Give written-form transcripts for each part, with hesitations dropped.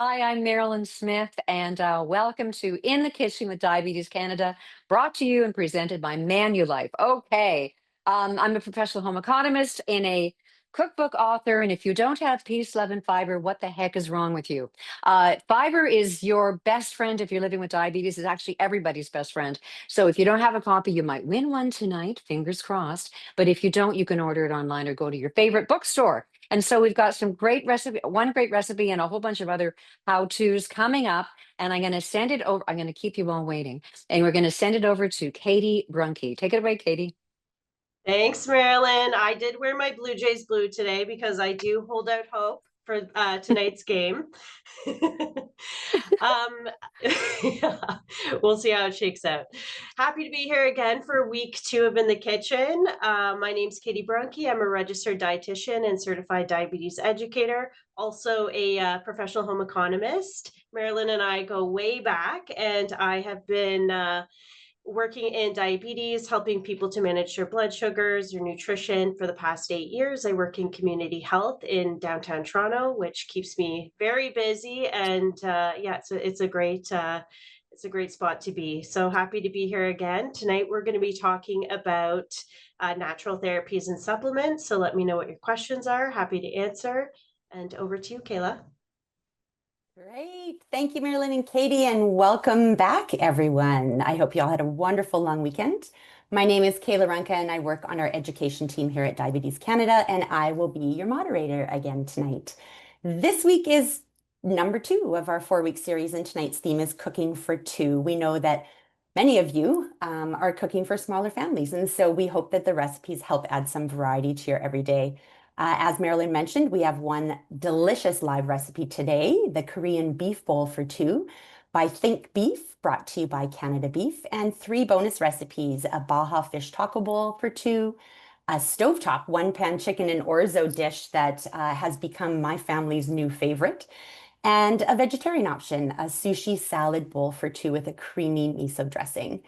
Hi, I'm Marilyn Smith, and welcome to In the Kitchen with Diabetes Canada, brought to you and presented by Manulife. Okay, I'm a professional home economist and a cookbook author, and if you don't have peace, love, and fiber, what the heck is wrong with you? Fiber is your best friend if you're living with diabetes. It's actually everybody's best friend. So if you don't have a copy, you might win one tonight, fingers crossed. But if you don't, you can order it online or go to your favorite bookstore. And so we've got some great recipe, one great recipe, and a whole bunch of other how-tos coming up. And I'm going to send it over. I'm going to keep you all waiting. And we're going to send it over to Katie Brunke. Take it away, Katie. Thanks, Marilyn. I did wear my Blue Jays blue today because I do hold out hope for tonight's game. um, yeah, we'll see how it shakes out. Happy to be here again for week 2 of In the Kitchen. My name's Katie Brunke. I'm a registered dietitian and certified diabetes educator, also a professional home economist. Marilyn and I go way back, and I have been working in diabetes, helping people to manage their blood sugars, their nutrition for the past 8 years. I work in community health in downtown Toronto, which keeps me very busy. And yeah, it's a great spot to be. So happy to be here again. Tonight, we're going to be talking about natural therapies and supplements. So let me know what your questions are. Happy to answer. And over to you, Kayla. Great. Thank you, Marilyn and Katie, and welcome back, everyone. I hope you all had a wonderful long weekend. My name is Kayla Runka, and I work on our education team here at Diabetes Canada, and I will be your moderator again tonight. This week is number 2 of our 4-week series, and tonight's theme is cooking for 2. We know that many of you are cooking for smaller families, and so we hope that the recipes help add some variety to your everyday. As Marilyn mentioned, we have one delicious live recipe today, the Korean beef bowl for 2 by Think Beef, brought to you by Canada Beef, and 3 bonus recipes, a Baja fish taco bowl for 2, a stovetop one-pan chicken and orzo dish that has become my family's new favorite, and a vegetarian option, a sushi salad bowl for 2 with a creamy miso dressing.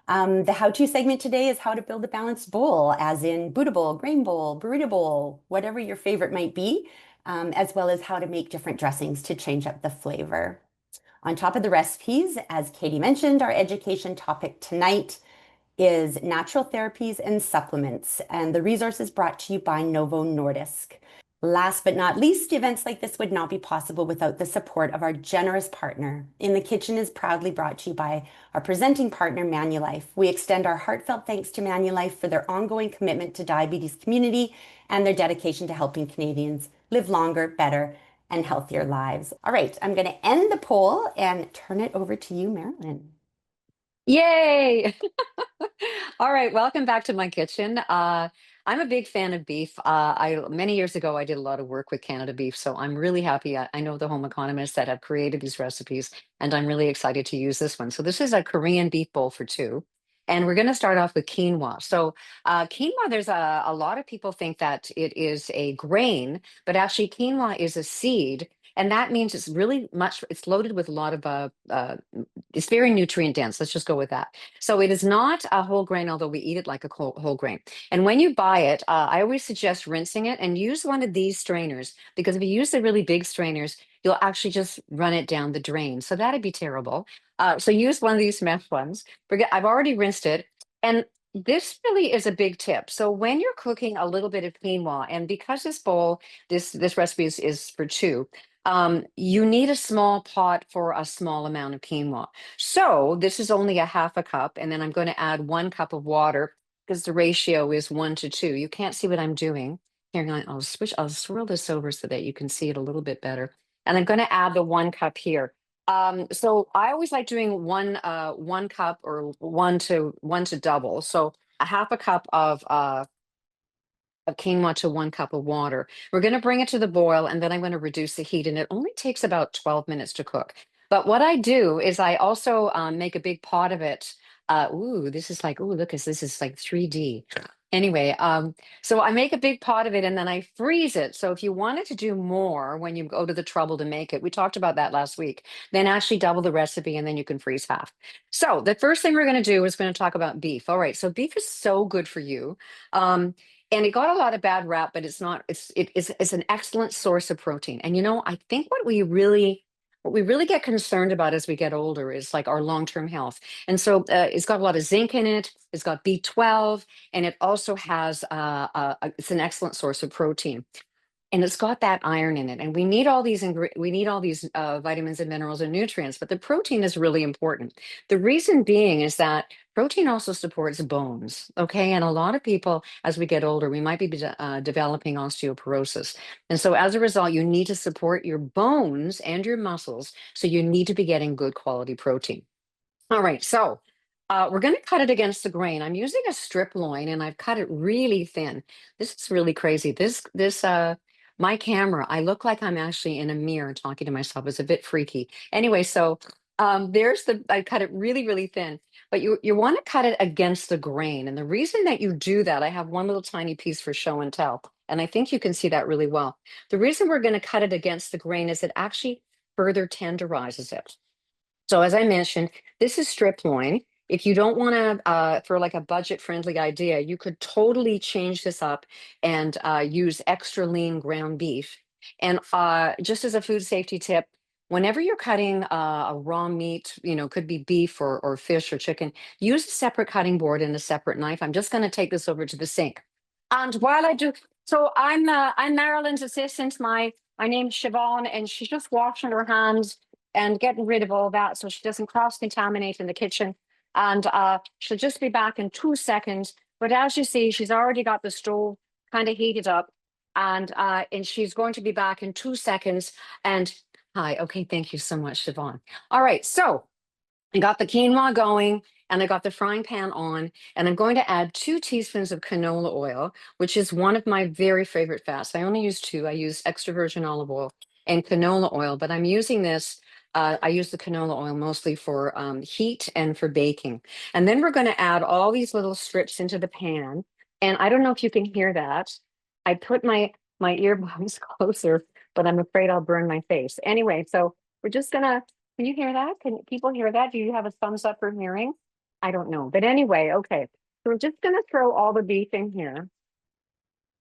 The how-to segment today is how to build a balanced bowl, as in Buddha bowl, grain bowl, burrito bowl, whatever your favorite might be, as well as how to make different dressings to change up the flavor. On top of the recipes, as Katie mentioned, our education topic tonight is natural therapies and supplements, and the resource is brought to you by Novo Nordisk. Last but not least, events like this would not be possible without the support of our generous partner. In the Kitchen is proudly brought to you by our presenting partner, Manulife. We extend our heartfelt thanks to Manulife for their ongoing commitment to diabetes community and their dedication to helping Canadians live longer, better, and healthier lives. All right, I'm going to end the poll and turn it over to you, Marilyn. Yay! All right, welcome back to my kitchen. I'm a big fan of beef. Many years ago I did a lot of work with Canada Beef, so I'm really happy. I know the home economists that have created these recipes, and I'm really excited to use this one. So this is a Korean beef bowl for 2. And we're going to start off with quinoa. So quinoa, there's a lot of people think that it is a grain, but actually quinoa is a seed. And that means it's really much, it's loaded with a lot of it's very nutrient dense. Let's just go with that. So it is not a whole grain, although we eat it like a whole grain. And when you buy it, I always suggest rinsing it and use one of these strainers, because if you use the really big strainers, you'll actually just run it down the drain. So that'd be terrible. So use one of these mesh ones. I've already rinsed it. And this really is a big tip. So when you're cooking a little bit of quinoa, and because this bowl, this recipe is for 2, you need a small pot for a small amount of quinoa. So this is only a half a cup, and then I'm going to add 1 cup of water because the ratio is 1 to 2. You can't see what I'm doing. Here, I'll swirl this over so that you can see it a little bit better. And I'm going to add the 1 cup here. So I always like doing 1 cup or 1 to double. So a half a cup of quinoa to 1 cup of water. We're going to bring it to the boil, and then I'm going to reduce the heat, and it only takes about 12 minutes to cook. But what I do is I also make a big pot of it. This is like, look, this is like 3D. Anyway, so I make a big pot of it and then I freeze it. So if you wanted to do more when you go to the trouble to make it, we talked about that last week, then actually double the recipe and then you can freeze half. So the first thing we're going to do is going to talk about beef. All right, so beef is so good for you. And it got a lot of bad rap, but it's not, it's an excellent source of protein. And I think what we really what we really get concerned about as we get older is like our long-term health. And so it's got a lot of zinc in it. It's got B12, and it also has it's an excellent source of protein, and it's got that iron in it, and we need all these vitamins and minerals and nutrients, but the protein is really important. The reason being is that protein also supports bones. Okay, and a lot of people as we get older, we might be developing osteoporosis, and so as a result you need to support your bones and your muscles, so you need to be getting good quality protein. All right, so we're going to cut it against the grain. I'm using a strip loin, and I've cut it really thin. This is really crazy. My camera, I look like I'm actually in a mirror talking to myself. It's a bit freaky. Anyway, so I cut it really, really thin, but you want to cut it against the grain. And the reason that you do that, I have one little tiny piece for show and tell, and I think you can see that really well. The reason we're going to cut it against the grain is it actually further tenderizes it. So as I mentioned, this is strip loin. If you don't want to, for like a budget-friendly idea, you could totally change this up and use extra lean ground beef. And just as a food safety tip, whenever you're cutting a raw meat, could be beef or fish or chicken, use a separate cutting board and a separate knife. I'm just going to take this over to the sink. And while I do, so I'm Marilyn's assistant. My name's Siobhan, and she's just washing her hands and getting rid of all that so she doesn't cross-contaminate in the kitchen. And she'll just be back in 2 seconds. But as you see, she's already got the stove kind of heated up, and she's going to be back in 2 seconds. And hi, okay, thank you so much, Siobhan. All right, so I got the quinoa going, and I got the frying pan on, and I'm going to add 2 teaspoons of canola oil, which is one of my very favorite fats. I only use 2. I use extra virgin olive oil and canola oil, but I'm using this. I use the canola oil mostly for heat and for baking. And then we're going to add all these little strips into the pan. And I don't know if you can hear that. I put my earbuds closer, but I'm afraid I'll burn my face. Anyway, so we're just gonna, can you hear that? Can people hear that? Do you have a thumbs up for hearing? I don't know. But anyway, okay. So we're just gonna throw all the beef in here.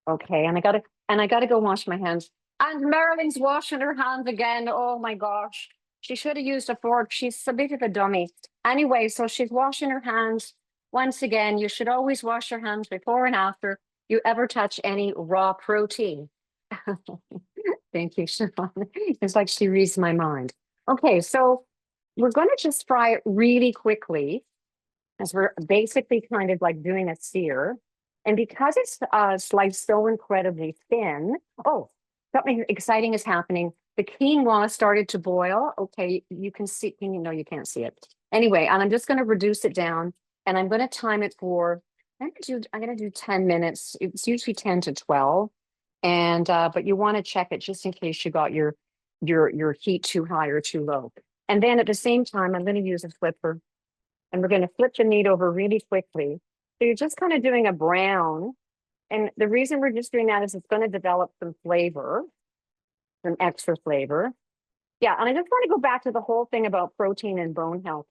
Okay, and I gotta go wash my hands. And Marilyn's washing her hands again. Oh my gosh. She should have used a fork. She's a bit of a dummy. Anyway, so she's washing her hands. Once again, you should always wash your hands before and after you ever touch any raw protein. Thank you, Siobhan. It's like she reads my mind. Okay, so we're going to just fry it really quickly, as we're basically kind of like doing a sear. And because it's sliced so incredibly thin, oh, something exciting is happening. The quinoa started to boil. Okay, you can see, no, you can't see it. Anyway, and I'm just going to reduce it down, and I'm going to time it for, I'm going to do 10 minutes. It's usually 10 to 12. And but you want to check it just in case you got your heat too high or too low. And then at the same time, I'm going to use a flipper, and we're going to flip the meat over really quickly. So you're just kind of doing a brown. And the reason we're just doing that is it's going to develop some flavor, some extra flavor. Yeah, and I just want to go back to the whole thing about protein and bone health.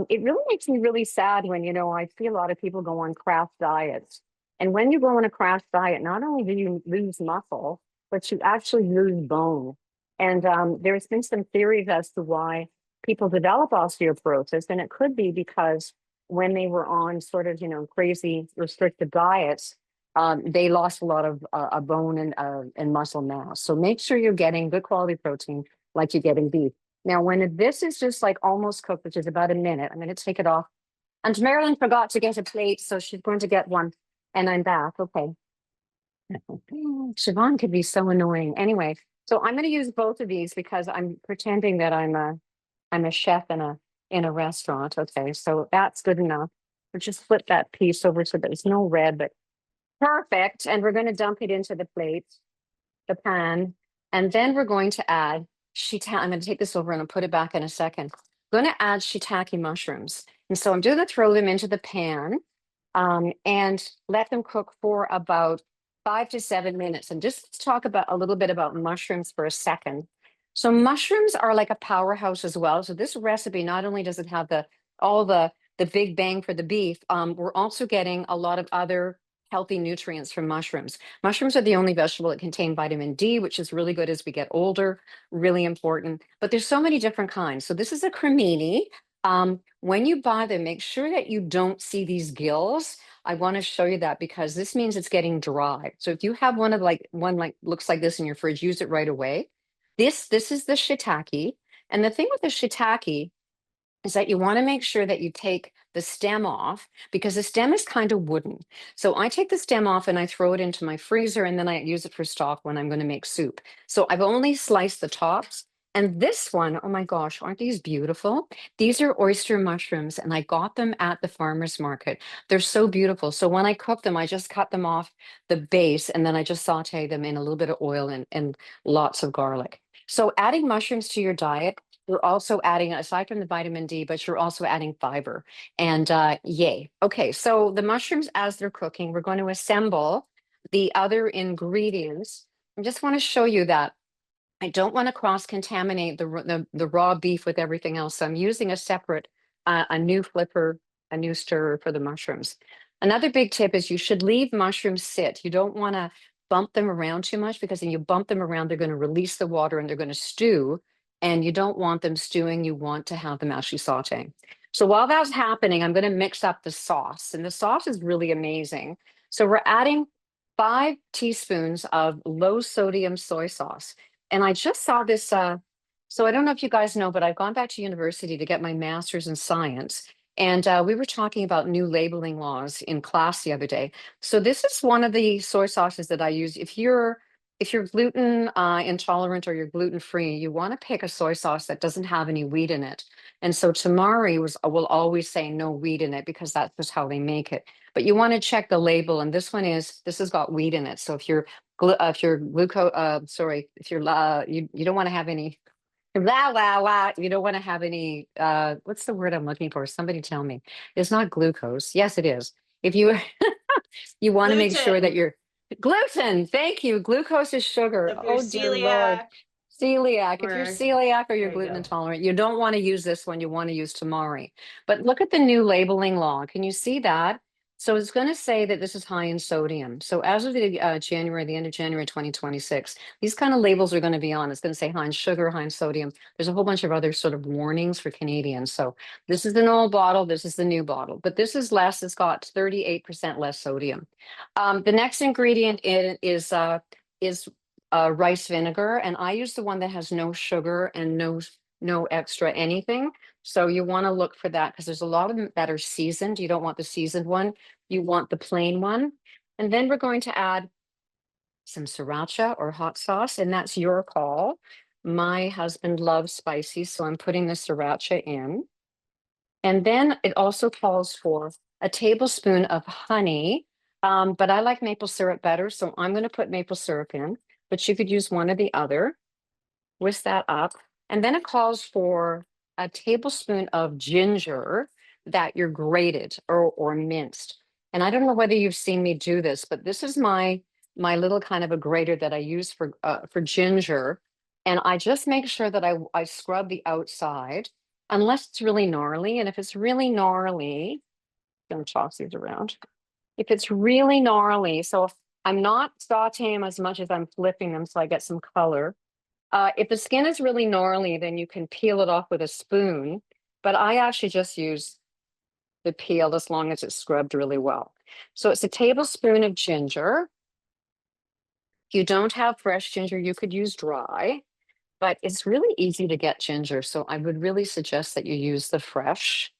It really makes me really sad when, I see a lot of people go on crash diets. And when you go on a crash diet, not only do you lose muscle, but you actually lose bone. And there's been some theories as to why people develop osteoporosis. And it could be because when they were on sort of, crazy restricted diets, they lost a lot of bone and muscle mass. So make sure you're getting good quality protein like you get in beef. Now, when this is just like almost cooked, which is about a minute, I'm going to take it off. And Marilyn forgot to get a plate, so she's going to get one. And I'm back. Okay. Siobhan could be so annoying. Anyway, so I'm going to use both of these because I'm pretending that I'm a chef in a restaurant. Okay, so that's good enough. We'll just flip that piece over so there's no red, but perfect. And we're going to dump it into the plate, the pan, and then we're going to add shiitake. I'm going to take this over and I'll put it back in a second. I'm going to add shiitake mushrooms, and so I'm going to throw them into the pan. And let them cook for about 5 to 7 minutes. And just talk about a little bit about mushrooms for a second. So mushrooms are like a powerhouse as well. So this recipe, not only does it have all the big bang for the beef, we're also getting a lot of other healthy nutrients from mushrooms. Mushrooms are the only vegetable that contain vitamin D, which is really good as we get older, really important. But there's so many different kinds. So this is a cremini. When you buy them, make sure that you don't see these gills. I want to show you that because this means it's getting dry. So if you have one like looks like this in your fridge, use it right away. This is the shiitake. And the thing with the shiitake is that you want to make sure that you take the stem off because the stem is kind of wooden. So I take the stem off and I throw it into my freezer and then I use it for stock when I'm going to make soup. So I've only sliced the tops. And this one, oh my gosh, aren't these beautiful? These are oyster mushrooms and I got them at the farmer's market. They're so beautiful. So when I cook them, I just cut them off the base and then I just saute them in a little bit of oil and lots of garlic. So adding mushrooms to your diet, you're also adding, aside from the vitamin D, but you're also adding fiber. And yay. Okay, so the mushrooms, as they're cooking, we're going to assemble the other ingredients. I just want to show you that I don't want to cross-contaminate the raw beef with everything else. So I'm using a separate, a new flipper, a new stirrer for the mushrooms. Another big tip is you should leave mushrooms sit. You don't want to bump them around too much because when you bump them around, they're going to release the water and they're going to stew. And you don't want them stewing. You want to have them actually sauteing. So while that's happening, I'm going to mix up the sauce. And the sauce is really amazing. So we're adding 5 teaspoons of low sodium soy sauce. And I just saw this, so I don't know if you guys know, but I've gone back to university to get my master's in science. And we were talking about new labeling laws in class the other day. So this is one of the soy sauces that I use. If you're gluten intolerant or you're gluten free, you want to pick a soy sauce that doesn't have any wheat in it. And so Tamari will always say no wheat in it because that's just how they make it. But you want to check the label, and this has got wheat in it. So if you're glucose, sorry, if you're you don't want to have any you don't want to have any what's the word I'm looking for? Somebody tell me. It's not glucose. Yes, it is. If you you want to make sure that Gluten. you're gluten. Thank you. Glucose is sugar. So if you're Oh dear Lord. celiac Celiac. If you're or celiac or you're there you gluten go. intolerant, you don't want to use this one. You want to use tamari. But look at the new labeling law. Can you see that? So it's going to say that this is high in sodium. So as of the end of January 2026, these kind of labels are going to be on. It's going to say high in sugar, high in sodium. There's a whole bunch of other sort of warnings for Canadians. So this is an old bottle. This is the new bottle. But this is less. It's got 38% less sodium. The next ingredient is rice vinegar, and I use the one that has no sugar and no extra anything. So you want to look for that because there's a lot of them that are seasoned. You don't want the seasoned one. You want the plain one. And then we're going to add some sriracha or hot sauce, and that's your call. My husband loves spicy, so I'm putting the sriracha in. And then it also calls for a tablespoon of honey, but I like maple syrup better, so I'm going to put maple syrup in, but you could use one or the other. Whisk that up. And then it calls for a tablespoon of ginger that you're grated or minced. And I don't know whether you've seen me do this, but this is my little kind of a grater that I use for ginger. And I just make sure that I scrub the outside unless it's really gnarly. And if it's really gnarly, I'm gonna toss these around. If it's really gnarly, so if I'm not sauteing them as much as I'm flipping them so I get some color. If the skin is really gnarly, then you can peel it off with a spoon, but I actually just use the peel as long as it's scrubbed really well. So it's a tablespoon of ginger. If you don't have fresh ginger, you could use dry, but it's really easy to get ginger. So I would really suggest that you use the fresh.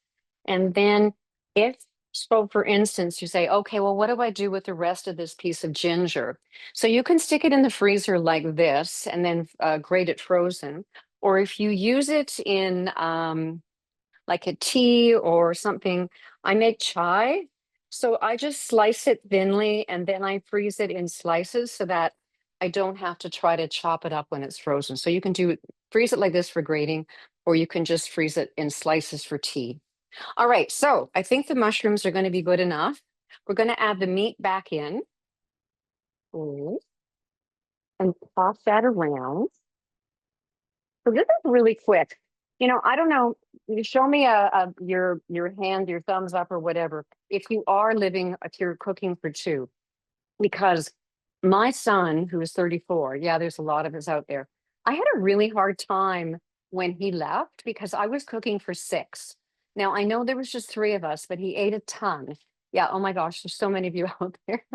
And then if, so for instance, you say, okay, well, what do I do with the rest of this piece of ginger? So you can stick it in the freezer like this and then grate it frozen. Or if you use it in like a tea or something, I make chai. So I just slice it thinly and then I freeze it in slices so that I don't have to try to chop it up when it's frozen. So you can freeze it like this for grating, or you can just freeze it in slices for tea. All right, so I think the mushrooms are going to be good enough. We're going to add the meat back in. And toss that around. So this is really quick. You know, I don't know. You show me your hand, your thumbs up or whatever. If you're cooking for two, because my son, who is 34, yeah, there's a lot of us out there. I had a really hard time when he left because I was cooking for six. Now, I know there was just three of us, but he ate a ton. Yeah, oh my gosh, there's so many of you out there.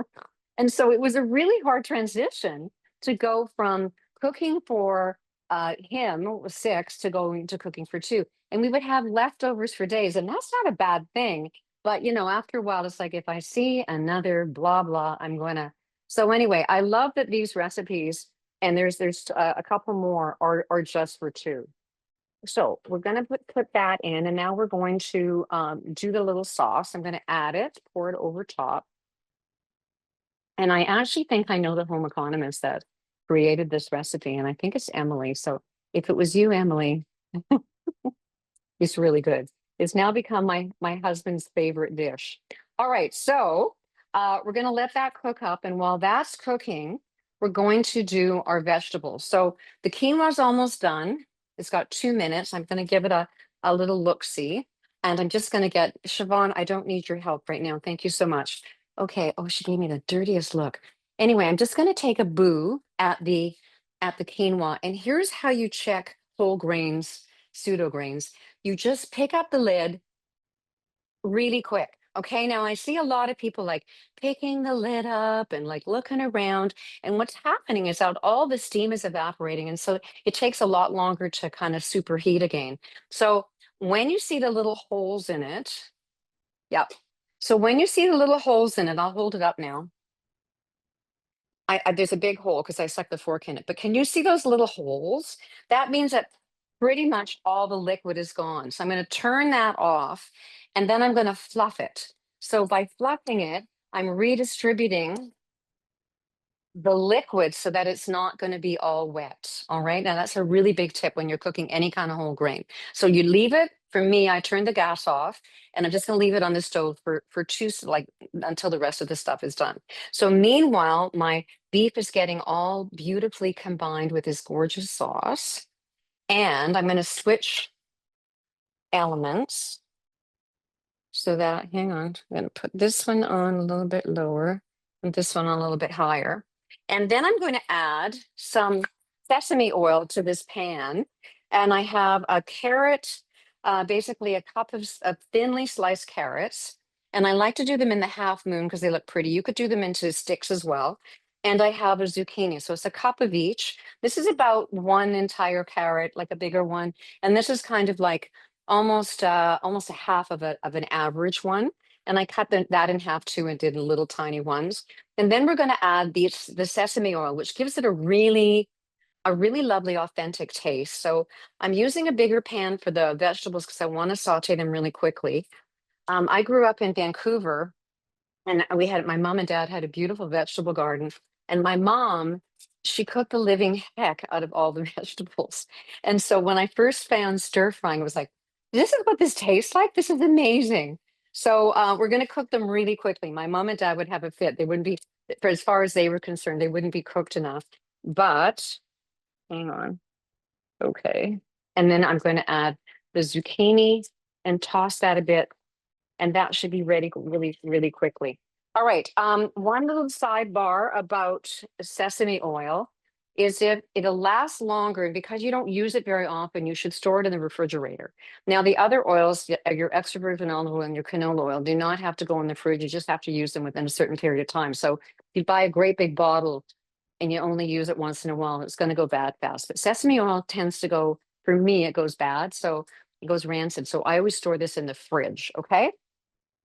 And so it was a really hard transition to go from cooking for him, who was six, to going to cooking for two. And we would have leftovers for days, and that's not a bad thing. But after a while, it's like if I see another blah blah, I'm gonna. So anyway, I love that these recipes, and there's a couple more are just for two. So we're gonna put that in, and now we're going to do the little sauce. I'm gonna add it, pour it over top. And I actually think I know the home economist that created this recipe, and I think it's Emily. So if it was you, Emily, it's really good. It's now become my husband's favorite dish. All right, so we're gonna let that cook up, and while that's cooking, we're going to do our vegetables. So the quinoa's almost done. It's got 2 minutes. I'm gonna give it a little look-see, and I'm just gonna get Siobhan, I don't need your help right now. Thank you so much. Okay. Oh, she gave me the dirtiest look. Anyway, I'm just gonna take a boo at the quinoa, and here's how you check whole grains, pseudo grains. You just pick up the lid really quick. Okay, now I see a lot of people like picking the lid up and like looking around. And what's happening is that all the steam is evaporating. And so it takes a lot longer to kind of superheat again. So when you see the little holes in it, yep. So when you see the little holes in it, I'll hold it up now. There's a big hole because I stuck the fork in it. But can you see those little holes? That means that pretty much all the liquid is gone. So I'm going to turn that off, and then I'm going to fluff it. So by fluffing it, I'm redistributing the liquid so that it's not going to be all wet. All right. Now that's a really big tip when you're cooking any kind of whole grain. So you leave it. For me, I turn the gas off, and I'm just going to leave it on the stove for like until the rest of the stuff is done. So meanwhile, my beef is getting all beautifully combined with this gorgeous sauce. And I'm going to switch elements so that, hang on, I'm going to put this one on a little bit lower and this one on a little bit higher. And then I'm going to add some sesame oil to this pan. And I have a carrot, basically a cup of thinly sliced carrots. And I like to do them in the half moon because they look pretty. You could do them into sticks as well. And I have a zucchini. So it's a cup of each. This is about one entire carrot, like a bigger one. And this is kind of like almost a half of an average one. And I cut that in half too and did little tiny ones. And then we're going to add the sesame oil, which gives it a really lovely authentic taste. So I'm using a bigger pan for the vegetables because I want to saute them really quickly. I grew up in Vancouver, and my mom and dad had a beautiful vegetable garden, and my mom, she cooked the living heck out of all the vegetables. And so when I first found stir frying, I was like, this is what this tastes like. This is amazing. So we're going to cook them really quickly. My mom and dad would have a fit. They wouldn't be, for as far as they were concerned, they wouldn't be cooked enough. But hang on. Okay. And then I'm going to add the zucchini and toss that a bit, and that should be ready really, really quickly. All right. One little sidebar about sesame oil is if it'll last longer, and because you don't use it very often, you should store it in the refrigerator. Now, the other oils, your extra virgin olive oil and your canola oil, do not have to go in the fridge. You just have to use them within a certain period of time. So if you buy a great big bottle and you only use it once in a while, it's going to go bad fast. But sesame oil tends to go, for me, it goes bad. So it goes rancid. So I always store this in the fridge. Okay.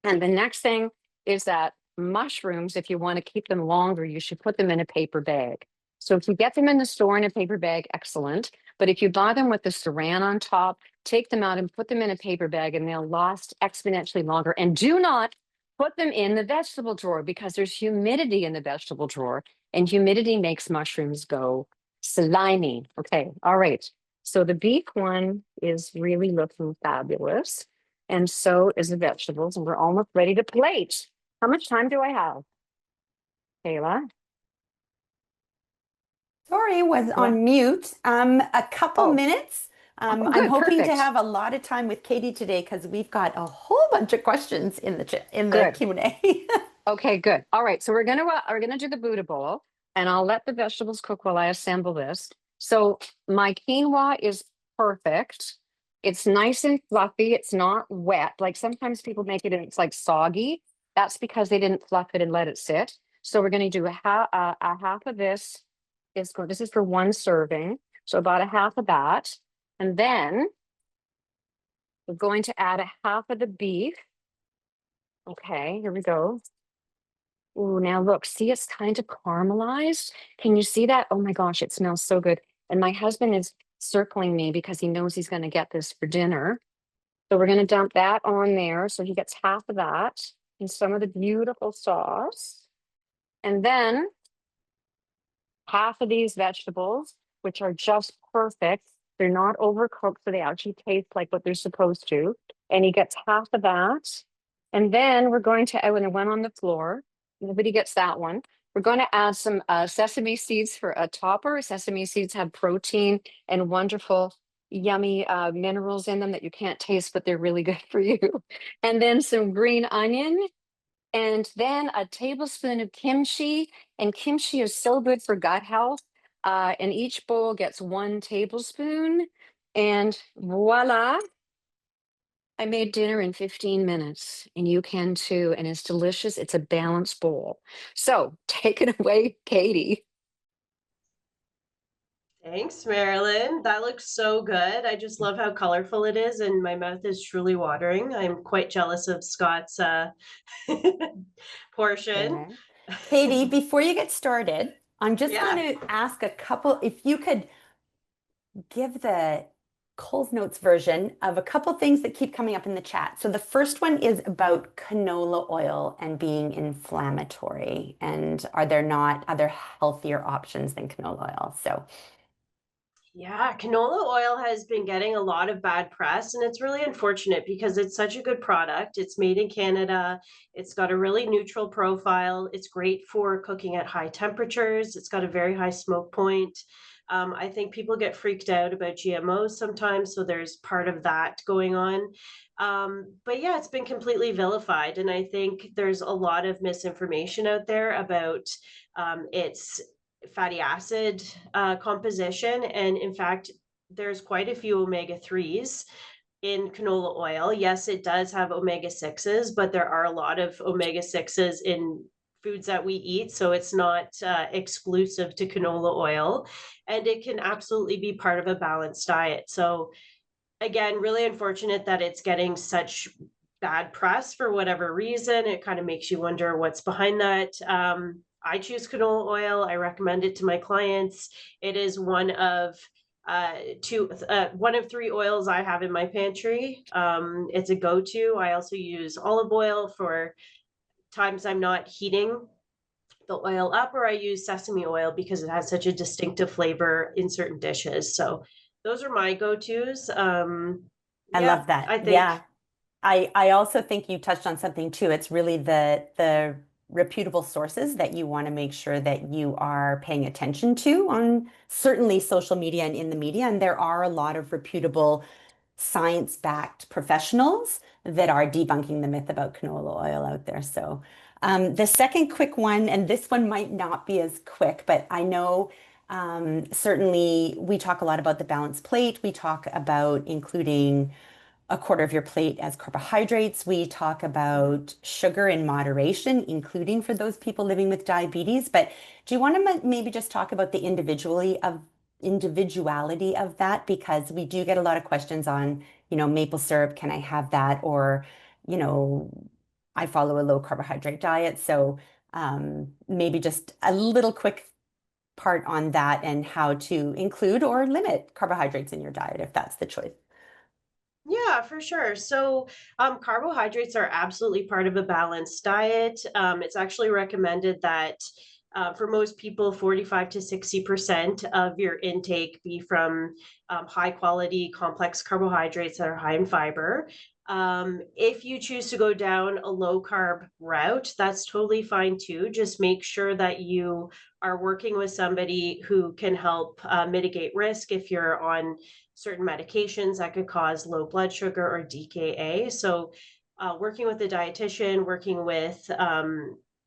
And the next thing is that mushrooms, if you want to keep them longer, you should put them in a paper bag. So if you get them in the store in a paper bag, excellent. But if you buy them with the saran on top, take them out and put them in a paper bag, and they'll last exponentially longer. And do not put them in the vegetable drawer because there's humidity in the vegetable drawer, and humidity makes mushrooms go slimy. Okay, all right. So the beef one is really looking fabulous. And so is the vegetables, and we're almost ready to plate. How much time do I have, Kayla? Sorry, was on mute. A couple Oh, minutes. I'm good, hoping to perfect. have a lot of time with Katie today because we've got a whole bunch of questions in the Good. Q&A. Okay, good. All right, so we're gonna do the Buddha bowl, and I'll let the vegetables cook while I assemble this. So my quinoa is perfect. It's nice and fluffy. It's not wet. Like sometimes people make it and it's like soggy. That's because they didn't fluff it and let it sit. So we're going to do a half of this. This is for one serving. So about a half of that, and then we're going to add a half of the beef. Okay, here we go. Oh, now look, see, it's kind of caramelized. Can you see that? Oh my gosh, it smells so good. And my husband is circling me because he knows he's going to get this for dinner. So we're going to dump that on there. So he gets half of that and some of the beautiful sauce. And then half of these vegetables, which are just perfect. They're not overcooked, so they actually taste like what they're supposed to. And he gets half of that. And then we're going to, oh, and it went on the floor. Nobody gets that one. We're going to add some sesame seeds for a topper. Sesame seeds have protein and wonderful, yummy minerals in them that you can't taste, but they're really good for you. And then some green onion and then a tablespoon of kimchi. And kimchi is so good for gut health. And each bowl gets 1 tablespoon. And voila, I made dinner in 15 minutes, and you can too. And it's delicious. It's a balanced bowl. So take it away, Katie. Thanks, Marilyn. That looks so good. I just love how colorful it is, and my mouth is truly watering. I'm quite jealous of Scott's portion. Okay. Katie, before you get started, I'm just going Yeah. to ask a couple, if you could give the Coles Notes version of a couple things that keep coming up in the chat. So the first one is about canola oil and being inflammatory. And are there not other healthier options than canola oil? So Yeah, canola oil has been getting a lot of bad press, and it's really unfortunate because it's such a good product. It's made in Canada. It's got a really neutral profile. It's great for cooking at high temperatures. It's got a very high smoke point. I think people get freaked out about GMOs sometimes, so there's part of that going on. But yeah, it's been completely vilified, and I think there's a lot of misinformation out there about its fatty acid composition. And in fact, there's quite a few omega 3s in canola oil. Yes, it does have omega 6s, but there are a lot of omega 6s in foods that we eat. So it's not exclusive to canola oil. And it can absolutely be part of a balanced diet. So, again, really unfortunate that it's getting such bad press for whatever reason. It kind of makes you wonder what's behind that. I choose canola oil. I recommend it to my clients. It is one of 3 oils I have in my pantry. It's a go-to. I also use olive oil for times I'm not heating the oil up, or I use sesame oil because it has such a distinctive flavor in certain dishes. So those are my go-tos. I Yeah, love that. I think. Yeah. I also think you touched on something too. It's really the reputable sources that you want to make sure that you are paying attention to on certainly social media and in the media. And there are a lot of reputable science-backed professionals that are debunking the myth about canola oil out there. So the second quick one, and this one might not be as quick, but I know certainly we talk a lot about the balanced plate. We talk about including a quarter of your plate as carbohydrates. We talk about sugar in moderation, including for those people living with diabetes. But do you want to maybe just talk about the individuality of that? Because we do get a lot of questions on, maple syrup, can I have that? Or, you know, I follow a low carbohydrate diet. So maybe just a little quick part on that and how to include or limit carbohydrates in your diet if that's the choice. Yeah, for sure. So, carbohydrates are absolutely part of a balanced diet. It's actually recommended that for most people, 45 to 60% of your intake be from high quality complex carbohydrates that are high in fiber. If you choose to go down a low carb route, that's totally fine too. Just make sure that you are working with somebody who can help mitigate risk if you're on certain medications that could cause low blood sugar or DKA. So, working with a dietitian, working with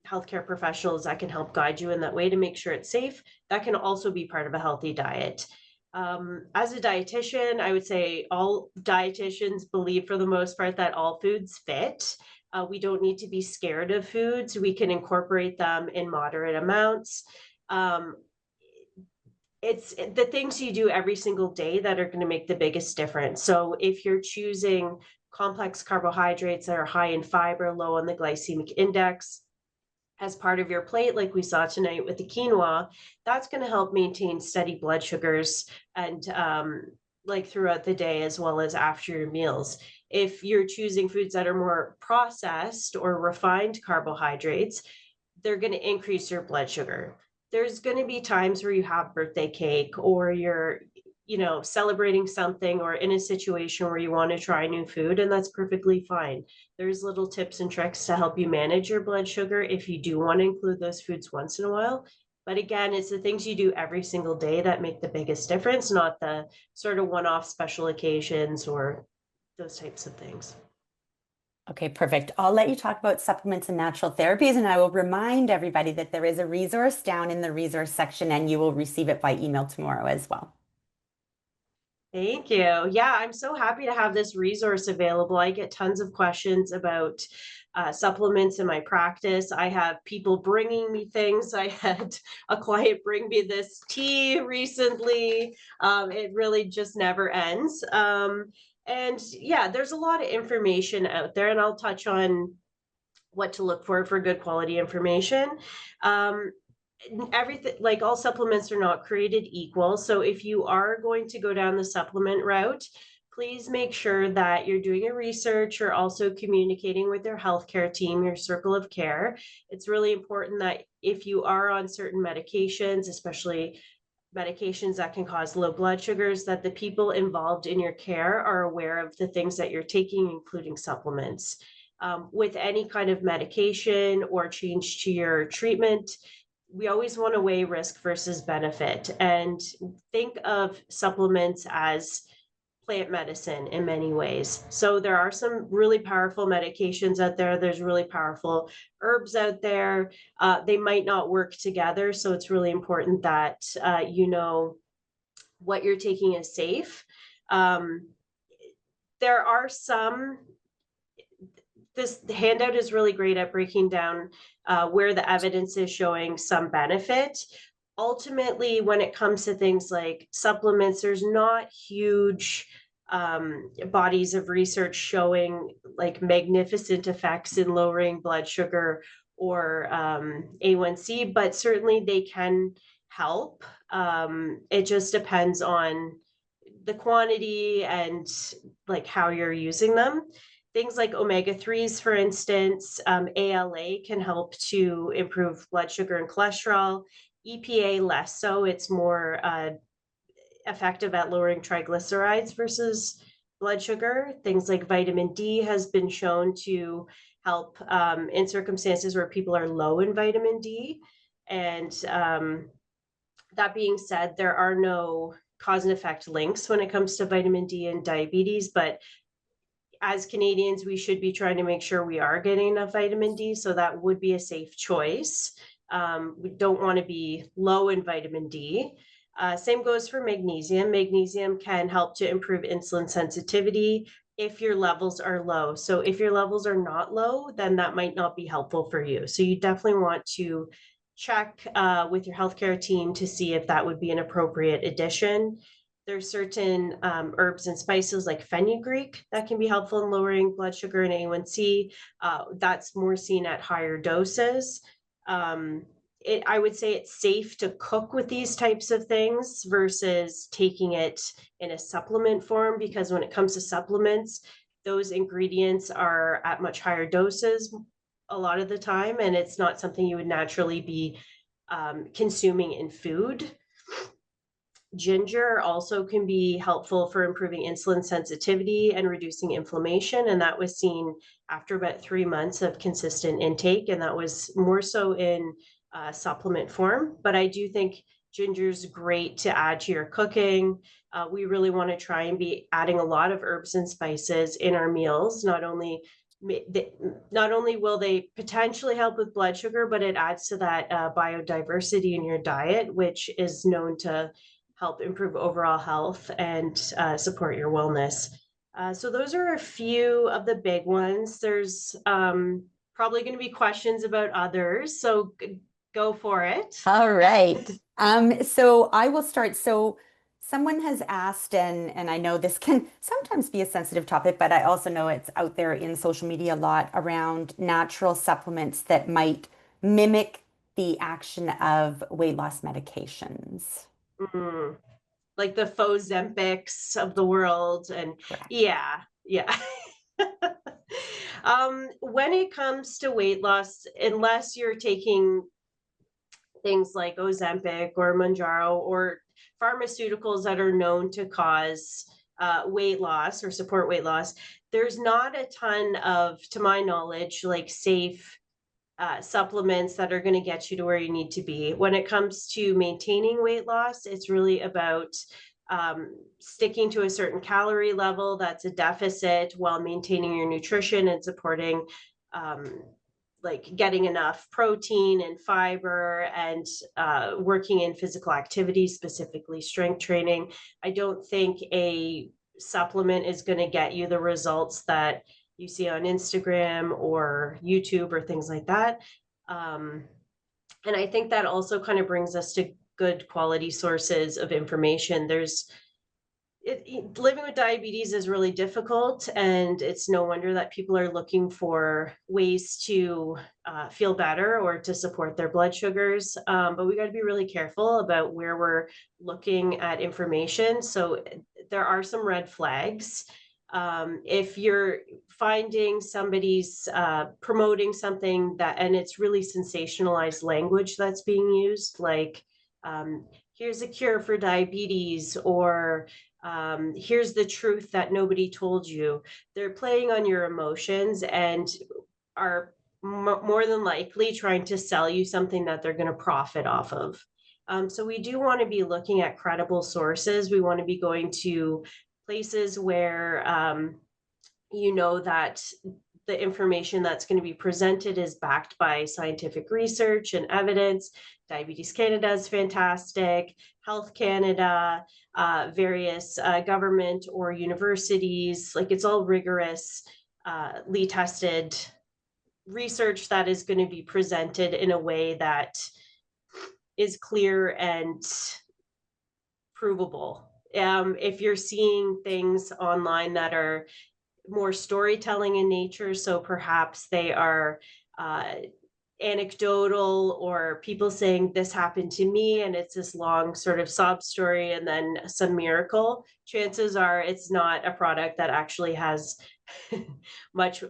healthcare professionals that can help guide you in that way to make sure it's safe. That can also be part of a healthy diet. As a dietitian, I would say all dietitians believe for the most part that all foods fit. We don't need to be scared of foods. We can incorporate them in moderate amounts. Um, it's the things you do every single day that are going to make the biggest difference. So if you're choosing complex carbohydrates that are high in fiber, low on the glycemic index, as part of your plate, like we saw tonight with the quinoa, that's going to help maintain steady blood sugars and like throughout the day as well as after your meals. If you're choosing foods that are more processed or refined carbohydrates, they're going to increase your blood sugar. There's going to be times where you have birthday cake or you're celebrating something or in a situation where you want to try new food, and that's perfectly fine. There's little tips and tricks to help you manage your blood sugar if you do want to include those foods once in a while. But again, it's the things you do every single day that make the biggest difference, not the sort of one-off special occasions or those types of things. Okay, perfect. I'll let you talk about supplements and natural therapies, and I will remind everybody that there is a resource down in the resource section, and you will receive it by email tomorrow as well. Thank you. Yeah, I'm so happy to have this resource available. I get tons of questions about supplements in my practice. I have people bringing me things. I had a client bring me this tea recently. It really just never ends. And yeah, there's a lot of information out there, and I'll touch on what to look for good quality information. Everything, like all supplements are not created equal. So if you are going to go down the supplement route, please make sure that you're doing your research. You're also communicating with your healthcare team, your circle of care. It's really important that if you are on certain medications, especially medications that can cause low blood sugars, that the people involved in your care are aware of the things that you're taking, including supplements. With any kind of medication or change to your treatment, we always want to weigh risk versus benefit and think of supplements as plant medicine in many ways. So there are some really powerful medications out there. There's really powerful herbs out there. They might not work together. So it's really important that you know what you're taking is safe. There are some, this handout is really great at breaking down where the evidence is showing some benefit. Ultimately, when it comes to things like supplements, there's not huge bodies of research showing like magnificent effects in lowering blood sugar or A1C, but certainly they can help. It just depends on the quantity and like how you're using them. Things like omega-3s, for instance, ALA can help to improve blood sugar and cholesterol. EPA less so, it's more effective at lowering triglycerides versus blood sugar. Things like vitamin D has been shown to help in circumstances where people are low in vitamin D. And that being said, there are no cause and effect links when it comes to vitamin D and diabetes, but as Canadians, we should be trying to make sure we are getting enough vitamin D. So that would be a safe choice. We don't want to be low in vitamin D. Same goes for magnesium. Magnesium can help to improve insulin sensitivity if your levels are low. So if your levels are not low, then that might not be helpful for you. So you definitely want to check with your healthcare team to see if that would be an appropriate addition. There's certain herbs and spices like fenugreek that can be helpful in lowering blood sugar and A1C. That's more seen at higher doses. I would say it's safe to cook with these types of things versus taking it in a supplement form, because when it comes to supplements, those ingredients are at much higher doses a lot of the time, and it's not something you would naturally be consuming in food. Ginger also can be helpful for improving insulin sensitivity and reducing inflammation. And that was seen after about 3 months of consistent intake. And that was more so in supplement form. But I do think ginger's great to add to your cooking. We really want to try and be adding a lot of herbs and spices in our meals, not only not only will they potentially help with blood sugar, but it adds to that biodiversity in your diet, which is known to help improve overall health and support your wellness. So those are a few of the big ones. There's probably going to be questions about others, so go for it. All right. So I will start. So someone has asked, and I know this can sometimes be a sensitive topic, but I also know it's out there in social media a lot around natural supplements that might mimic the action of weight loss medications. Mm, like the faux Zempics of the world, and Correct. yeah. When it comes to weight loss, unless you're taking things like Ozempic or Mounjaro or pharmaceuticals that are known to cause weight loss or support weight loss, there's not a ton of, to my knowledge, like safe supplements that are going to get you to where you need to be. When it comes to maintaining weight loss, it's really about sticking to a certain calorie level that's a deficit while maintaining your nutrition and supporting um, like getting enough protein and fiber and working in physical activity, specifically strength training. I don't think a supplement is going to get you the results that you see on Instagram or YouTube or things like that. And I think that also kind of brings us to good quality sources of information. Living with diabetes is really difficult, and it's no wonder that people are looking for ways to feel better or to support their blood sugars. But we got to be really careful about where we're looking at information. So there are some red flags. If you're finding somebody's promoting something that, and it's really sensationalized language that's being used, like here's a cure for diabetes, or here's the truth that nobody told you. They're playing on your emotions and are more than likely trying to sell you something that they're going to profit off of. So we do want to be looking at credible sources. We want to be going to places where you know that the information that's going to be presented is backed by scientific research and evidence. Diabetes Canada is fantastic. Health Canada, various government or universities, like it's all rigorously tested research that is going to be presented in a way that is clear and provable. If you're seeing things online that are more storytelling in nature, so perhaps they are anecdotal, or people saying this happened to me, and it's this long sort of sob story and then some miracle, chances are it's not a product that actually has much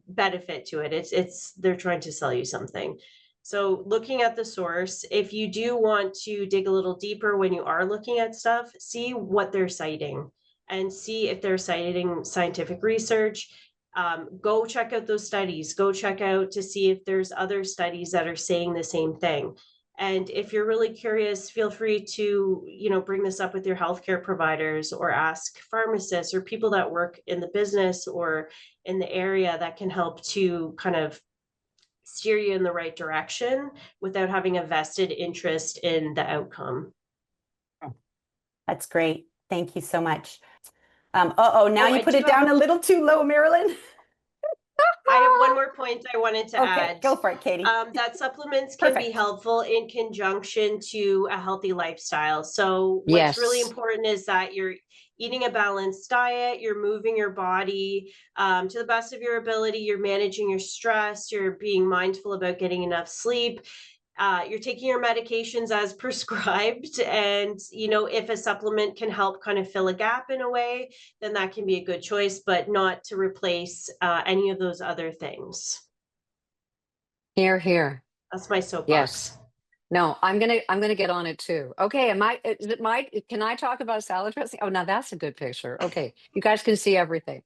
benefit to it. It's they're trying to sell you something. So looking at the source, if you do want to dig a little deeper when you are looking at stuff, see what they're citing and see if they're citing scientific research. Go check out those studies. Go check out to see if there's other studies that are saying the same thing. And if you're really curious, feel free to, bring this up with your healthcare providers or ask pharmacists or people that work in the business or in the area that can help to kind of steer you in the right direction without having a vested interest in the outcome. That's great. Thank you so much. Now you put it down a little too low, Marilyn. I have one more point I wanted to add. Go for it, Katie. That supplements can be helpful in conjunction to a healthy lifestyle. So what's really important is that you're eating a balanced diet, you're moving your body to the best of your ability, you're managing your stress, you're being mindful about getting enough sleep. You're taking your medications as prescribed, and if a supplement can help kind of fill a gap in a way, then that can be a good choice, but not to replace any of those other things. Here, here. That's my soapbox. Yes. No, I'm gonna get on it too. Okay, can I talk about salad dressing? Oh, now that's a good picture. Okay, you guys can see everything.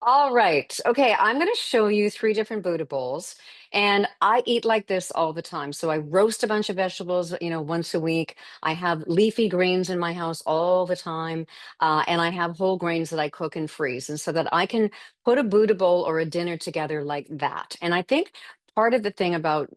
All right. Okay, I'm going to show you three different Buddha bowls. And I eat like this all the time. So I roast a bunch of vegetables, once a week. I have leafy greens in my house all the time. And I have whole grains that I cook and freeze. And so that I can put a Buddha bowl or a dinner together like that. And I think part of the thing about,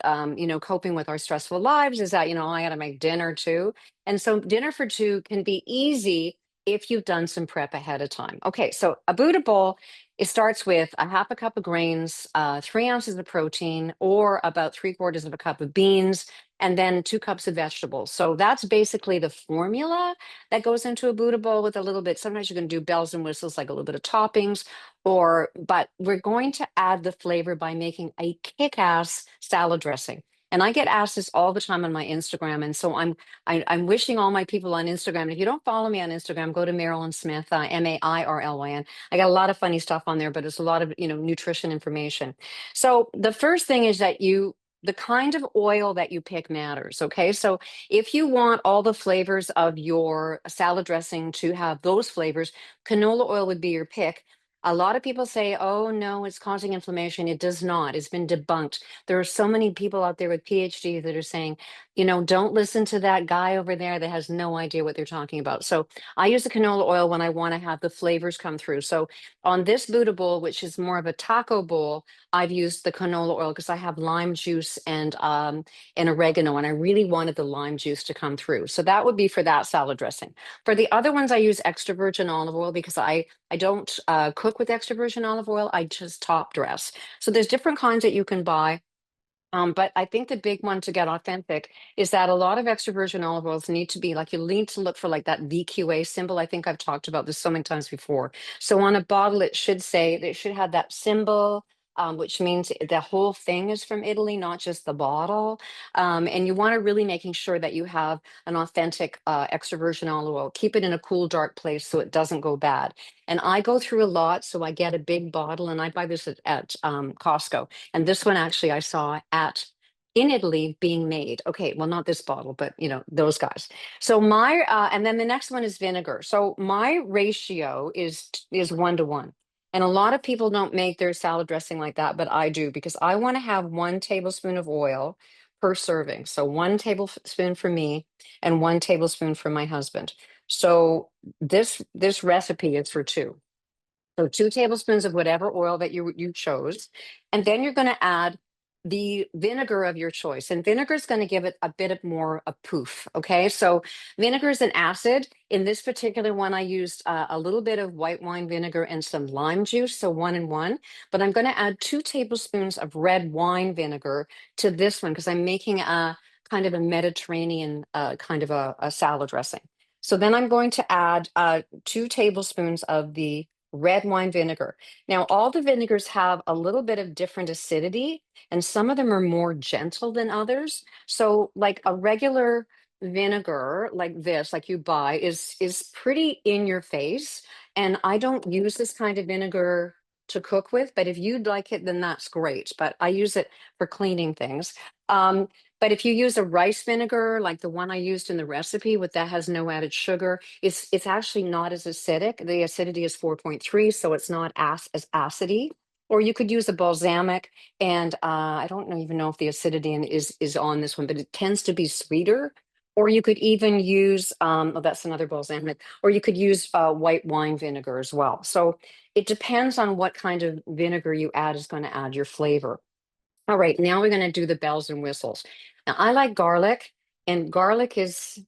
coping with our stressful lives is that, I got to make dinner too. And so dinner for two can be easy if you've done some prep ahead of time. Okay, so a Buddha bowl, it starts with a half a cup of grains, 3 ounces of protein, or about 3/4 of a cup of beans, and then 2 cups of vegetables. So that's basically the formula that goes into a Buddha bowl with a little bit. Sometimes you can do bells and whistles, like a little bit of toppings, but we're going to add the flavor by making a kick-ass salad dressing. And I get asked this all the time on my Instagram. And so I'm wishing all my people on Instagram. And if you don't follow me on Instagram, go to Marilyn Smith, Mairlyn. I got a lot of funny stuff on there, but it's a lot of, nutrition information. So the first thing is that the kind of oil that you pick matters. Okay. So if you want all the flavors of your salad dressing to have those flavors, canola oil would be your pick. A lot of people say, oh, no, it's causing inflammation. It does not. It's been debunked. There are so many people out there with PhDs that are saying, don't listen to that guy over there that has no idea what they're talking about. So I use the canola oil when I want to have the flavors come through. So on this Buddha bowl, which is more of a taco bowl, I've used the canola oil because I have lime juice and oregano, and I really wanted the lime juice to come through. So that would be for that salad dressing. For the other ones, I use extra virgin olive oil because I don't cook with extra virgin olive oil. I just top dress. So there's different kinds that you can buy. But I think the big one to get authentic is that a lot of extra virgin olive oils need to be like, you need to look for like that VQA symbol. I think I've talked about this so many times before. So on a bottle, it should say, it should have that symbol, which means the whole thing is from Italy, not just the bottle. And you want to really making sure that you have an authentic extra virgin olive oil. Keep it in a cool, dark place so it doesn't go bad. And I go through a lot, so I get a big bottle, and I buy this at Costco. And this one actually I saw in Italy being made. Okay, well, not this bottle, but those guys. So and then the next one is vinegar. So my ratio is 1 to 1. And a lot of people don't make their salad dressing like that, but I do because I want to have 1 tablespoon of oil per serving. So 1 tablespoon for me and 1 tablespoon for my husband. So this recipe is for two. So 2 tablespoons of whatever oil that you chose. And then you're going to add the vinegar of your choice. And vinegar is going to give it a bit of more a poof. Okay. So vinegar is an acid. In this particular one, I used a little bit of white wine vinegar and some lime juice. So 1 and 1. But I'm going to add 2 tablespoons of red wine vinegar to this one because I'm making a kind of a Mediterranean kind of a salad dressing. So then I'm going to add 2 tablespoons of the red wine vinegar. Now, all the vinegars have a little bit of different acidity, and some of them are more gentle than others. So, like a regular vinegar like this, like you buy, is pretty in your face. And I don't use this kind of vinegar to cook with, but if you'd like it, then that's great. But I use it for cleaning things. Um, but if you use a rice vinegar, like the one I used in the recipe, with that has no added sugar, it's actually not as acidic. The acidity is 4.3, so it's not as acidy. Or you could use a balsamic, and I don't even know if the acidity is on this one, but it tends to be sweeter. Or you could even use, oh, that's another balsamic, or you could use white wine vinegar as well. So it depends on what kind of vinegar you add is going to add your flavor. All right, now we're going to do the bells and whistles. Now, I like garlic, and garlic is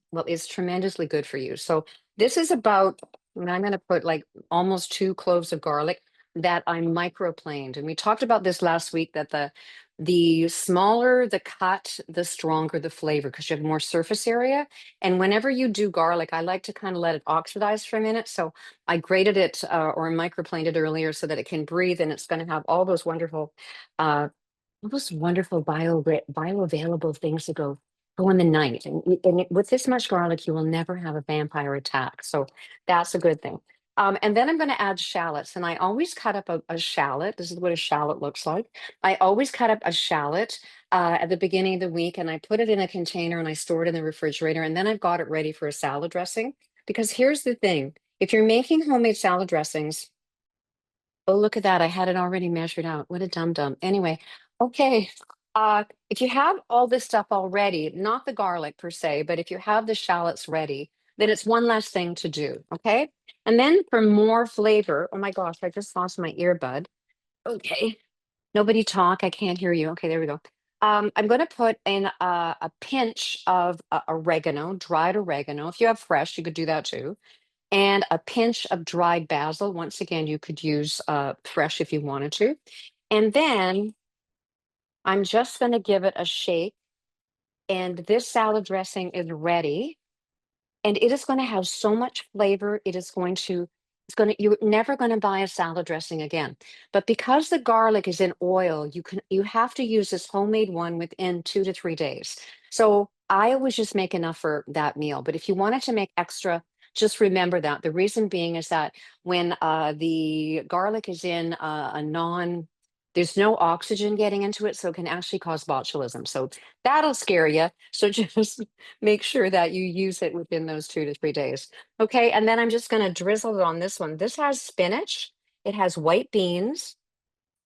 tremendously good for you. So this is about, and I'm going to put like almost 2 cloves of garlic that I microplaned. And we talked about this last week that the smaller the cut, the stronger the flavor because you have more surface area. And whenever you do garlic, I like to kind of let it oxidize for a minute. So I grated it or microplaned it earlier so that it can breathe, and it's going to have uh, all those wonderful bioavailable things that go in the night. And with this much garlic, you will never have a vampire attack. So that's a good thing. And then I'm going to add shallots. And I always cut up a shallot. This is what a shallot looks like. I always cut up a shallot at the beginning of the week, and I put it in a container and I store it in the refrigerator. And then I've got it ready for a salad dressing. Because here's the thing. If you're making homemade salad dressings, Oh, look at that. I had it already measured out. What a dum-dum. Anyway, okay. If you have all this stuff already, not the garlic per se, but if you have the shallots ready, then it's one less thing to do. Okay. And then for more flavor, oh my gosh, I just lost my earbud. Okay. Nobody talk. I can't hear you. Okay, there we go. I'm going to put in a pinch of oregano, dried oregano. If you have fresh, you could do that too, and a pinch of dried basil. Once again, you could use fresh if you wanted to. And then I'm just going to give it a shake. And this salad dressing is ready. And it is going to have so much flavor. You're never going to buy a salad dressing again. But because the garlic is in oil, you have to use this homemade one within 2 to 3 days. So I always just make enough for that meal. But if you wanted to make extra, just remember that. The reason being is that when the garlic is in there's no oxygen getting into it, so it can actually cause botulism. So that'll scare you. So just make sure that you use it within those 2 to 3 days. Okay, and then I'm just going to drizzle it on this one. This has spinach, it has white beans,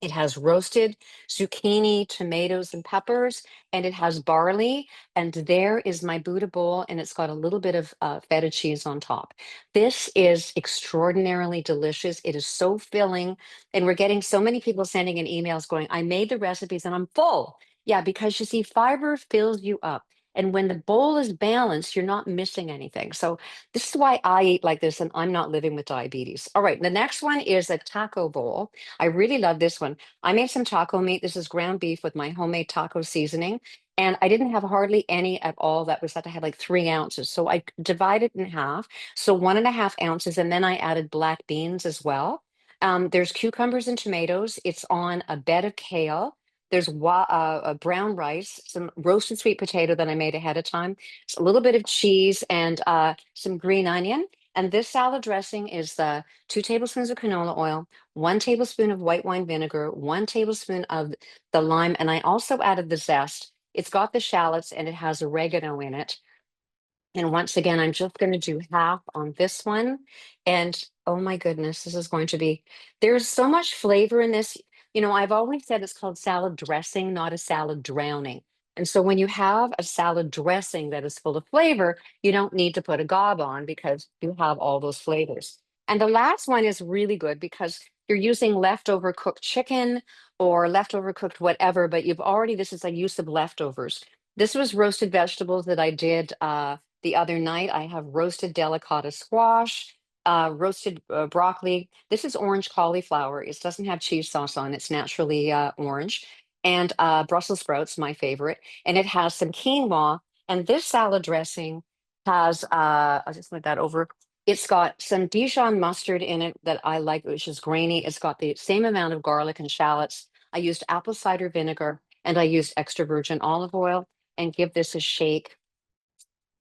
it has roasted zucchini, tomatoes, and peppers, and it has barley. And there is my Buddha bowl, and it's got a little bit of feta cheese on top. This is extraordinarily delicious. It is so filling. And we're getting so many people sending in emails going, I made the recipes and I'm full. Yeah, because you see, fiber fills you up. And when the bowl is balanced, you're not missing anything. So this is why I eat like this, and I'm not living with diabetes. All right, the next one is a taco bowl. I really love this one. I made some taco meat. This is ground beef with my homemade taco seasoning. And I didn't have hardly any at all. I had like 3 ounces. So I divided in half. So 1.5 ounces. And then I added black beans as well. There's cucumbers and tomatoes. It's on a bed of kale. There's brown rice, some roasted sweet potato that I made ahead of time, a little bit of cheese, and some green onion. And this salad dressing is the 2 tablespoons of canola oil, 1 tablespoon of white wine vinegar, 1 tablespoon of the lime, and I also added the zest. It's got the shallots and it has oregano in it. And once again, I'm just going to do half on this one. And oh my goodness, there's so much flavor in this. You know, I've always said it's called salad dressing, not a salad drowning. And so when you have a salad dressing that is full of flavor, you don't need to put a gob on because you have all those flavors. And the last one is really good because you're using leftover cooked chicken or leftover cooked whatever, but this is a use of leftovers. This was roasted vegetables that I did the other night. I have roasted delicata squash, roasted broccoli. This is orange cauliflower. It doesn't have cheese sauce on. It's naturally orange. And Brussels sprouts, my favorite. And it has some quinoa. And this salad dressing I'll just move that over. It's got some Dijon mustard in it that I like, which is grainy. It's got the same amount of garlic and shallots. I used apple cider vinegar and I used extra virgin olive oil, and give this a shake.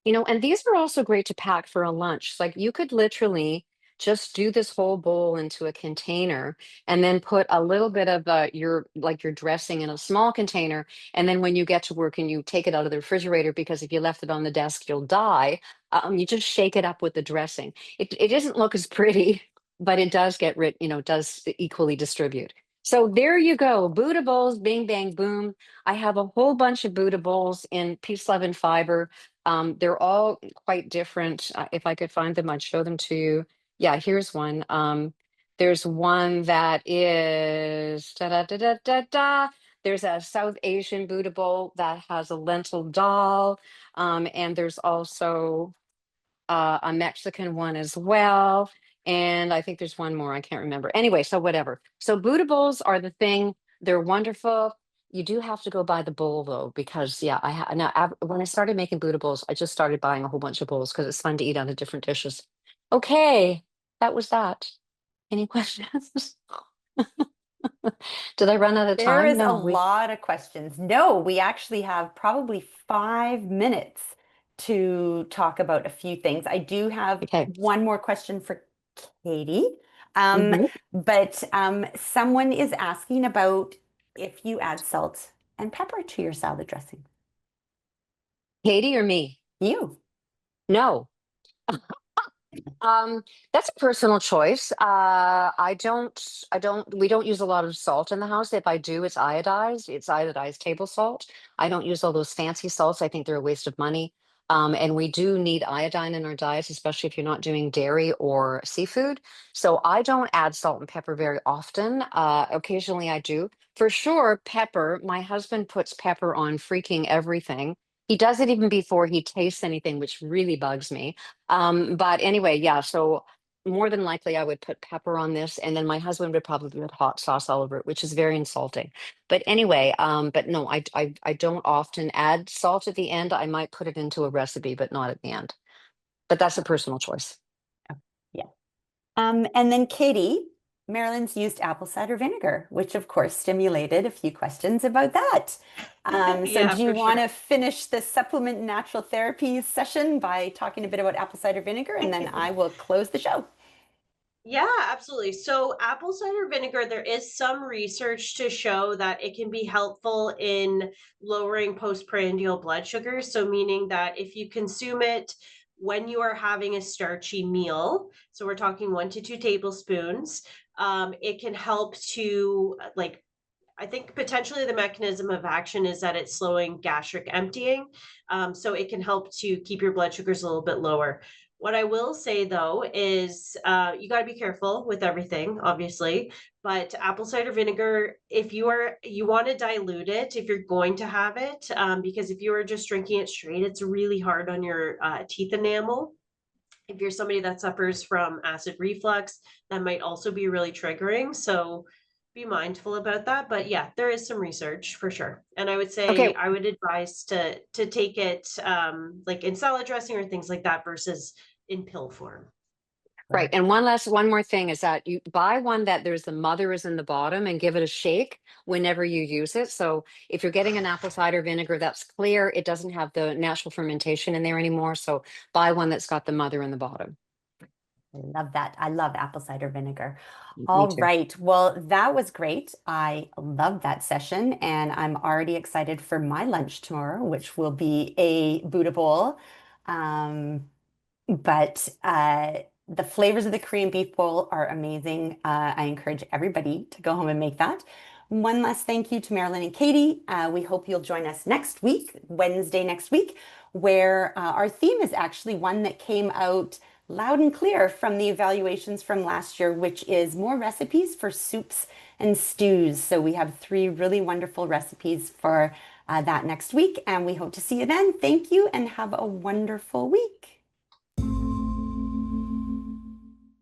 And these are also great to pack for a lunch. Like you could literally just do this whole bowl into a container and then put a little bit of your dressing in a small container. And then when you get to work and you take it out of the refrigerator, because if you left it on the desk, you'll die. You just shake it up with the dressing. It doesn't look as pretty, but it does get rid, does equally distribute. So there you go. Buddha bowls, bing, bang, boom. I have a whole bunch of Buddha bowls in Peace, Love, and Fiber. They're all quite different. If I could find them, I'd show them to you. Yeah, here's one. There's one that is da da da da da da. There's a South Asian Buddha bowl that has a lentil dal. And there's also a Mexican one as well. And I think there's one more. I can't remember. Anyway, so whatever. So Buddha bowls are the thing. They're wonderful. You do have to go buy the bowl though, because yeah, when I started making Buddha bowls, I just started buying a whole bunch of bowls because it's fun to eat out of different dishes. Okay, that was that. Any questions? Did I run out of There time? is a No, lot of questions. No, we actually have probably 5 minutes to talk about a few things. I do have okay. one more question for Katie. Um, hmm but someone is asking about if you add salt and pepper to your salad dressing. Katie or me? You. No. That's a personal choice. We don't use a lot of salt in the house. If I do, it's iodized. It's iodized table salt. I don't use all those fancy salts. I think they're a waste of money. And we do need iodine in our diets, especially if you're not doing dairy or seafood. So I don't add salt and pepper very often. Occasionally I do. For sure, pepper. My husband puts pepper on freaking everything. He does it even before he tastes anything, which really bugs me. But anyway, yeah, so more than likely I would put pepper on this, and then my husband would probably put hot sauce all over it, which is very insulting. But anyway, but no, I don't often add salt at the end. I might put it into a recipe, but not at the end. But that's a personal choice. Yeah. And then Katie, Marilyn's used apple cider vinegar, which of course stimulated a few questions about that. So Yeah, do you for want to sure. finish the supplement natural therapies session by talking a bit about apple cider vinegar, and then I will close the show. Yeah, absolutely. So, apple cider vinegar, there is some research to show that it can be helpful in lowering postprandial blood sugar. So, meaning that if you consume it when you are having a starchy meal, so we're talking 1 to 2 tablespoons, it can help to like I think potentially the mechanism of action is that it's slowing gastric emptying. So it can help to keep your blood sugars a little bit lower. What I will say though is you got to be careful with everything, obviously. But apple cider vinegar, if you want to dilute it, if you're going to have it, because if you are just drinking it straight, it's really hard on your teeth enamel. If you're somebody that suffers from acid reflux, that might also be really triggering. So be mindful about that. But yeah, there is some research for sure. And I would Okay, say I would advise to take it like in salad dressing or things like that versus in pill form. right. And one more thing is that you buy one that there's the mother is in the bottom and give it a shake whenever you use it. So if you're getting an apple cider vinegar that's clear, it doesn't have the natural fermentation in there anymore. So buy one that's got the mother in the bottom. I love that. I love apple cider vinegar. Me All too. right. Well, that was great. I love that session, and I'm already excited for my lunch tomorrow, which will be a Buddha bowl. Um, but the flavors of the Korean beef bowl are amazing. I encourage everybody to go home and make that. One last thank you to Marilyn and Katie. We hope you'll join us next week, Wednesday next week, where our theme is actually one that came out loud and clear from the evaluations from last year, which is more recipes for soups and stews. So we have 3 really wonderful recipes for that next week, and we hope to see you then. Thank you and have a wonderful week.